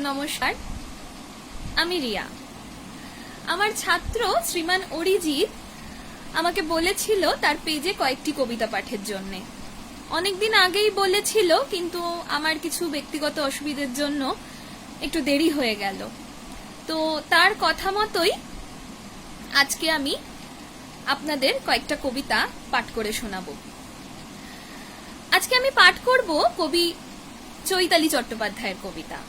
নমস্কার, আমি রিয়া। আমার ছাত্র শ্রীমান অরিজিৎ আমাকে বলেছিল তার পেজে কয়েকটি কবিতা পাঠের জন্য। অনেকদিন আগেই বলেছিল, কিন্তু আমার কিছু ব্যক্তিগত অসুবিধার জন্য একটু দেরি হয়ে গেল। তো তার কথা মতোই আজকে আমি আপনাদের কয়েকটা কবিতা পাঠ করে শোনাবো। আজকে আমি পাঠ করব কবি চৈতালি চট্টোপাধ্যায়ের কবিতা।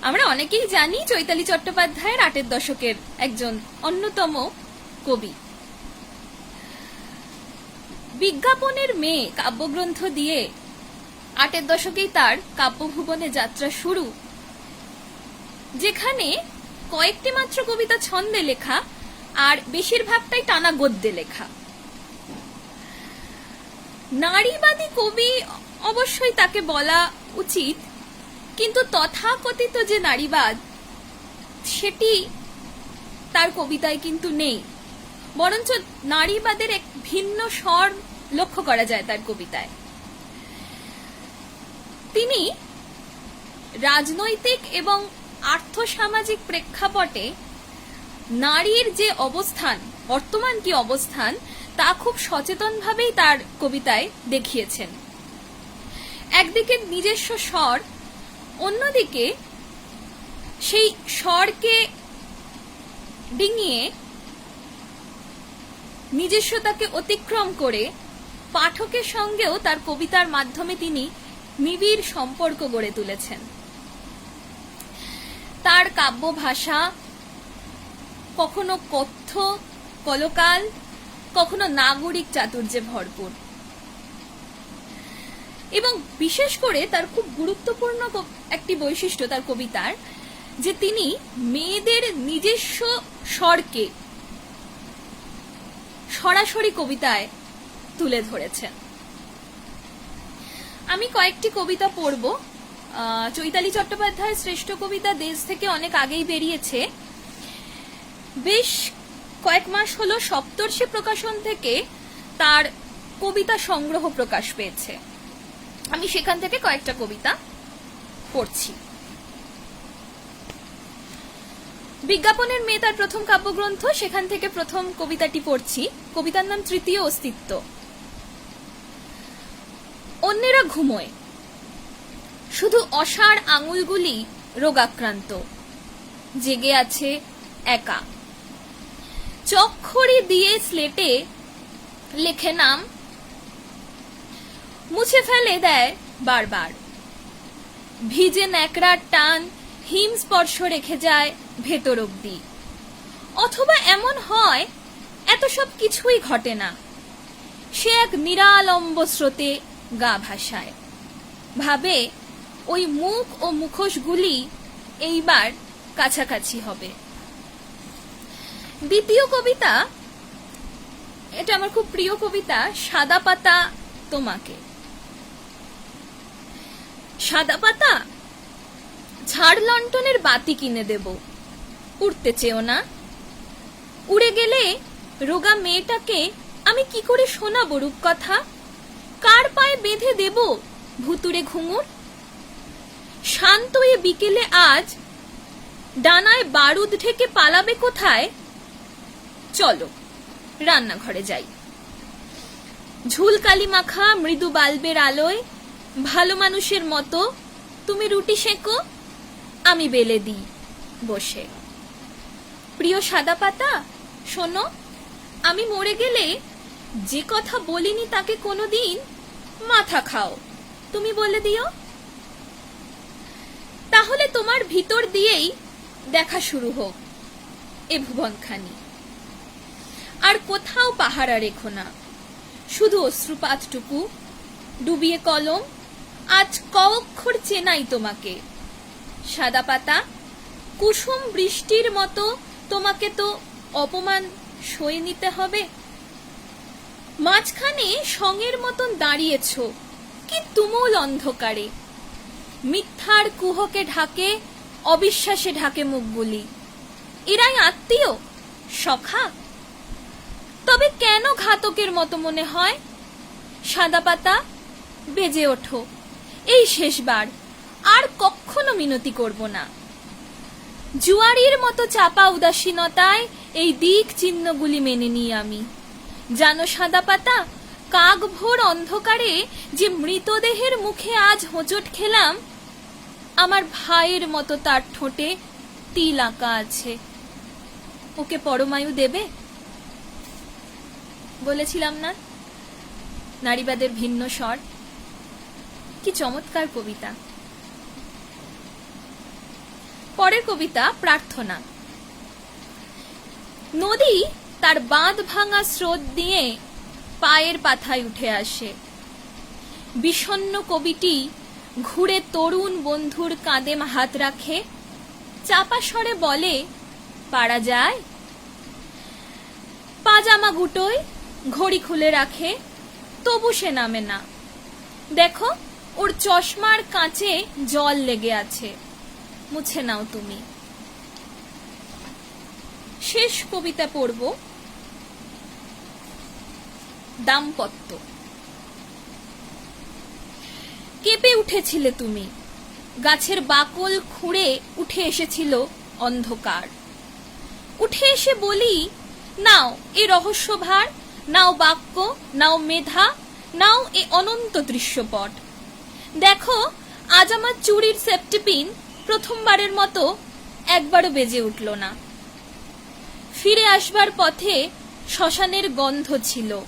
আমরা অনেকেই জানি চৈতালি চট্টোপাধ্যায়ের ৮এর দশকের একজন অন্যতম কবি। বিজ্ঞাপনের মেয়ে কাব্যগ্রন্থ দিয়ে ৮এর দশকেই তার কাব্যভুবনে যাত্রা শুরু, যেখানে কয়েকটি মাত্র কবিতা ছন্দে লেখা আর বেশিরভাগটাই টানা গদ্যে লেখা। নারীবাদী কবি অবশ্যই তাকে বলা উচিত, কিন্তু তথাকথিত যে নারীবাদ সেটি তার কবিতায় কিন্তু নেই, বরঞ্চ নারীবাদের এক ভিন্ন স্বর লক্ষ্য করা যায় তার কবিতায়। তিনি রাজনৈতিক এবং আর্থসামাজিক প্রেক্ষাপটে নারীর যে অবস্থান, বর্তমান কি অবস্থান, তা খুব সচেতনভাবেই তার কবিতায় দেখিয়েছেন। একদিকে নিজস্ব স্বর, অন্যদিকে সেই স্বরকে ডিঙিয়ে নিজস্বতাকে অতিক্রম করে পাঠকের সঙ্গেও তার কবিতার মাধ্যমে তিনি নিবিড় সম্পর্ক গড়ে তুলেছেন। তার কাব্য ভাষা কখনো কথ্য কলকাল, কখনো নাগরিক চাতুর্যে ভরপুর, এবং বিশেষ করে তার খুব গুরুত্বপূর্ণ একটি বৈশিষ্ট্য তার কবিতার, যে তিনি মেয়েদের নিজস্ব স্বরকে সরাসরি কবিতায় তুলে ধরেছেন। আমি কয়েকটি কবিতা পড়ব। চৈতালি চট্টোপাধ্যায়ের শ্রেষ্ঠ কবিতা দেশ থেকে অনেক আগেই বেরিয়েছে। বেশ কয়েক মাস হলো সপ্তর্ষি প্রকাশন থেকে তার কবিতা সংগ্রহ প্রকাশ পেয়েছে। আমি সেখান থেকে কয়েকটা কবিতা পড়ছি। বিজ্ঞাপনের মেয়ে তার প্রথম কাব্যগ্রন্থ, সেখান থেকে প্রথম কবিতাটি পড়ছি। কবিতার নাম তৃতীয় অস্তিত্ব। অন্যেরা ঘুমোয়, শুধু অসাড় আঙুলগুলি রোগাক্রান্ত, জেগে আছে একা। চক্ষরি দিয়ে স্লেটে লেখে নাম, মুছে ফেলে দেয় বারবার। ভিজে ন্যাকড়ার টান হিম স্পর্শ রেখে যায় ভেতর অব্দি। অথবা এমন হয় এত সব কিছুই ঘটে না, সে এক নিরালম্ব স্রোতে গা ভাসায়। ভাবে ওই মুখ ও মুখোশগুলি এইবার কাছাকাছি হবে। দ্বিতীয় কবিতা, এটা আমার খুব প্রিয় কবিতা, সাদা পাতা তোমাকে। সাদা পাতা, ঝাড় লণ্ঠনের বাতি কিনে দেব, উড়তে চেও না। উড়ে গেলে রোগা মেয়েটাকে আমি কি করে শোনাবো রূপকথা? কার পায়ে বেঁধে দেব ভুতুড়ে ঘুঙুর? শান্ত এ বিকেলে আজ ডানায় বারুদ ঢেকে পালাবে কোথায়? চলো রান্নাঘরে যাই। ঝুলকালি মাখা মৃদু বাল্বের আলোয় ভালো মানুষের মতো তুমি রুটি সেঁকো, আমি বেলে দিই বসে। প্রিয় সাদা পাতা, শোনো, আমি মরে গেলে যে কথা বলিনি তাকে কোনোদিন মাথা খাও, তুমি বলে দিও। তাহলে তোমার ভিতর দিয়েই দেখা শুরু হোক এ ভুবনখানি। আর কোথাও পাহারা রেখো না, শুধু অশ্রুপাতটুকু ডুবিয়ে কলম, আজ ক অক্ষর চেনাই তোমাকে। সাদা পাতা, কুসুম বৃষ্টির মতো তোমাকে তো অপমান সয়ে নিতে হবে। মাঝখানে সঙের মতন দাঁড়িয়েছ কি তুমুল অন্ধকারে। মিথ্যার কুহকে ঢাকে, অবিশ্বাসে ঢাকে মুখগুলি। এরাই আত্মীয়, সখা? তবে কেন ঘাতকের মতো মনে হয়? সাদা পাতা, বেজে ওঠো, এই শেষবার আর কখনো মিনতি করব না। জুয়ারির মতো চাপা উদাসীনতায় এই দিক চিহ্নগুলি মেনে নিই আমি। জানো সাদা পাতা, কাক ভোর অন্ধকারে যে মৃতদেহের মুখে আজ হোঁচট খেলাম, আমার ভাইয়ের মতো তার ঠোঁটে তিল আঁকা আছে। ওকে পরমায়ু দেবে? বলেছিলাম না, নারীবাদের ভিন্ন স্বর। কি চমৎকার কবিতা। পরের কবিতা প্রার্থনা। নদী তার বাঁধ ভাঙা স্রোত দিয়ে পায়ের পাথায় উঠে আসে। বিষণ্ণ কবিটি ঘুরে তরুণ বন্ধুর কাঁধে হাত রাখে, চাপা স্বরে বলে, পারা যায়? পাজামা গুটোয় ঘড়ি খুলে রাখে, তবু সে নামে না। দেখো, ওর চশমার কাঁচে জল লেগে আছে, মুছে নাও তুমি। শেষ কবিতা পড়ব, দাম্পত্য। কেঁপে উঠেছিলে তুমি, গাছের বাকল খুঁড়ে উঠে এসেছিল অন্ধকার। উঠে এসে বলি, নাও এ রহস্যভার, নাও বাক্য, নাও মেধা, নাও এ অনন্ত দৃশ্যপট। দেখো, আজ আমার চুরির সেপ্টিপিন প্রথমবারের মতো একবারও বেজে উঠল না। ফিরে আসবার পথে শ্মশানের গন্ধ ছিল,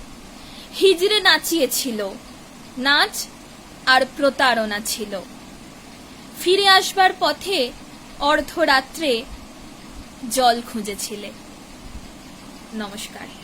হিজড়ে নাচিয়েছিল, নাচ আর প্রতারণা ছিল। ফিরে আসবার পথে অর্ধরাত্রে জল খুঁজেছিলে। নমস্কার।